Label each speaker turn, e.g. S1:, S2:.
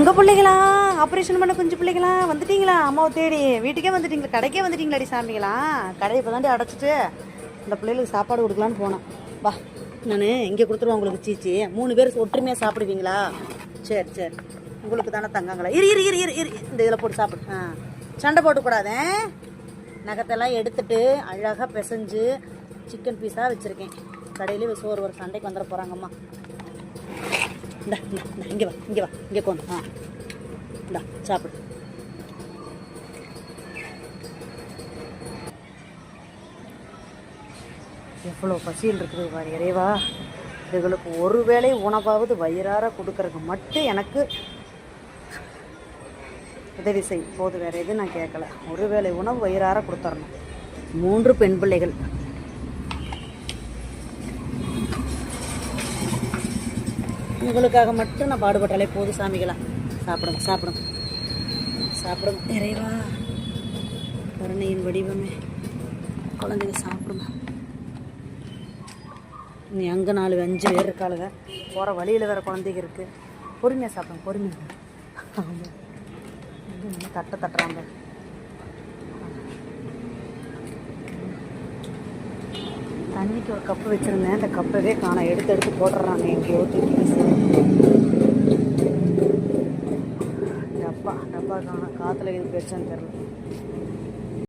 S1: தங்க பிள்ளைங்களா, ஆப்ரேஷன் பண்ண குஞ்சு பிள்ளைங்களா, வந்துட்டீங்களா? அம்மாவை தேடி வீட்டுக்கே வந்துட்டீங்களா? கடைக்கே வந்துட்டீங்களாடி சாமிங்களா? கடையை இப்போ தாண்டி அடைச்சிட்டு இந்த பிள்ளைகளுக்கு சாப்பாடு கொடுக்கலான்னு போனேன். வா, நான் இங்கே கொடுத்துருவேன் உங்களுக்கு. சீச்சி 3 பேர் ஒற்றுமையாக சாப்பிடுவீங்களா? சரி சரி, உங்களுக்கு தானே தங்கங்களா. இரு இரு இரு இரு இரு இந்த இதில் போட்டு சாப்பிடு. சண்டை போட்டுக்கூடாதே. நகத்தெல்லாம் எடுத்துட்டு அழகாக பிசைஞ்சு சிக்கன் பீஸாக வச்சுருக்கேன். கடையிலே சோறு ஒரு சண்டைக்கு வந்துட போகிறாங்கம்மா. இந்தா இந்தா இங்கே வா, இங்கே வா, இங்கே கொண்டு. இந்தா சாப்பிடு. எவ்வளோ பசியில் இருக்குது பாரு இறைவா. இதுகளுக்கு ஒரு வேளை உணவாவது வயிறார கொடுக்கறதுக்கு மட்டும் எனக்கு உதவி செய் போது. வேறு எதுவும் நான் கேட்கல. ஒரு வேளை உணவு வயிறார கொடுத்துடணும். 3 பெண் பிள்ளைகள். உங்களுக்காக மட்டும் நான் பாடுபட்டாலே போது சாமிகளா. சாப்பிடுங்க சாப்பிடுங்க சாப்பிடுங்க இறைவா. கருணையின் வடிவமே, குழந்தைங்க சாப்பிடுங்க. நீ அங்கே 4 5 பேர் இருக்காளுங்க. போகிற வழியில் வேறு குழந்தைங்க இருக்குது. பொறுமையாக சாப்பிடுங்க, பொறுமையாக. ஆமாம், தட்டுறாங்க. தண்ணிக்கு ஒரு கப்பு வச்சுருந்தேன். அந்த கப்பவே காணோம். எடுத்து எடுத்து போட்டுடுறாங்க எங்கேயோ தூக்கி. டப்பா காணோம். காற்றுல எது போயிடுச்சான்னு தெரியல.